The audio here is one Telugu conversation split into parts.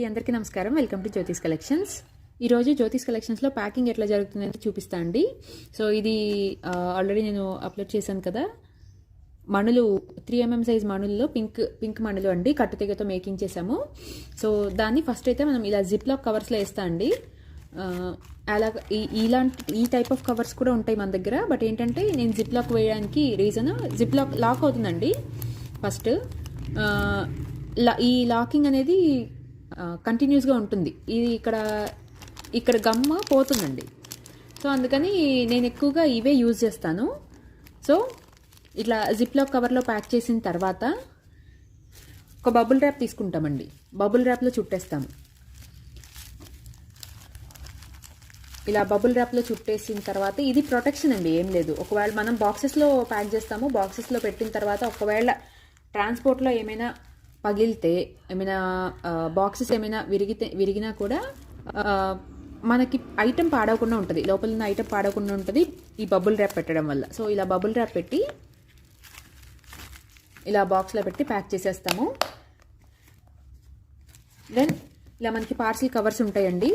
అందరికీ నమస్కారం. Welcome to Jyothish collections. ఈరోజు జ్యోతిష్ కలెక్షన్స్లో ప్యాకింగ్ ఎట్లా జరుగుతుందని చూపిస్తా అండి. సో ఇది ఆల్రెడీ నేను అప్లోడ్ చేశాను కదా, మణులు 3mm సైజ్ మణుల్లో పింక్ మణులు అండి, కట్టుతెగతో మేకింగ్ చేసాము. సో దాన్ని ఫస్ట్ అయితే మనం ఇలా జిప్ లాక్ కవర్స్లో వేస్తా అండి. అలా ఈ టైప్ ఆఫ్ కవర్స్ కూడా ఉంటాయి మన దగ్గర. బట్ ఏంటంటే నేను జిప్ లాక్ వేయడానికి రీజన్, జిప్ లాక్ అవుతుందండి ఫస్ట్. ఈ లాకింగ్ అనేది కంటిన్యూస్గా ఉంటుంది. ఇది ఇక్కడ గమ్మ పోతుందండి. సో అందుకని నేను ఎక్కువగా ఇవే యూజ్ చేస్తాను. సో ఇట్లా జిప్ లాక్ కవర్లో ప్యాక్ చేసిన తర్వాత ఒక బబుల్ ర్యాప్ తీసుకుంటామండి. బబుల్ ర్యాప్లో చుట్టేస్తాము. ఇలా బబుల్ ర్యాప్లో చుట్టేసిన తర్వాత ఇది ప్రొటెక్షన్ అండి, ఏం లేదు. ఒకవేళ మనం బాక్సెస్లో ప్యాక్ చేస్తాము, బాక్సెస్లో పెట్టిన తర్వాత ఒకవేళ ట్రాన్స్పోర్ట్లో ఏమైనా పగిలితే, ఏమైనా బాక్సెస్ ఏమైనా విరిగినా కూడా మనకి ఐటెం పాడవకుండా ఉంటుంది, లోపల ఉన్న ఐటెం పాడవకుండా ఉంటుంది ఈ బబుల్ ర్యాప్ పెట్టడం వల్ల. సో ఇలా బబుల్ ర్యాప్ పెట్టి ఇలా బాక్స్లో పెట్టి ప్యాక్ చేసేస్తాము. దెన్ ఇలా మనకి పార్సిల్ కవర్స్ ఉంటాయండి,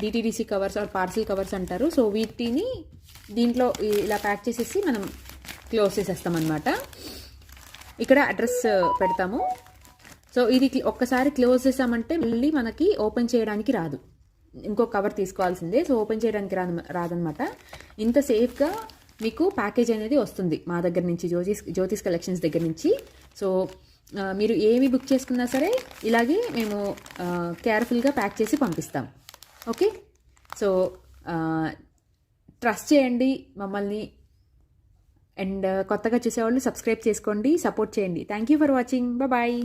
DTDC covers or parcel covers అంటారు. సో వీటిని దీంట్లో ఇలా ప్యాక్ చేసేసి మనం క్లోజ్ చేసేస్తాం అన్నమాట. ఇక్కడ అడ్రస్ పెడతాము. సో ఇది ఒక్కసారి క్లోజ్ చేసామంటే మళ్ళీ మనకి ఓపెన్ చేయడానికి రాదు, ఇంకో కవర్ తీసుకోవాల్సిందే. సో ఓపెన్ చేయడానికి రాదనమాట. ఇంత సేఫ్గా మీకు ప్యాకేజ్ అనేది వస్తుంది మా దగ్గర నుంచి, జ్యోతిష్ కలెక్షన్స్ దగ్గర నుంచి. సో మీరు ఏమి బుక్ చేసుకున్నా సరే ఇలాగే మేము కేర్ఫుల్గా ప్యాక్ చేసి పంపిస్తాం. ఓకే, సో ట్రస్ట్ చేయండి మమ్మల్ని. అండ్ కొత్తగా చూసేవాళ్ళు సబ్స్క్రైబ్ చేసుకోండి, సపోర్ట్ చేయండి. Thank you for watching. Bye.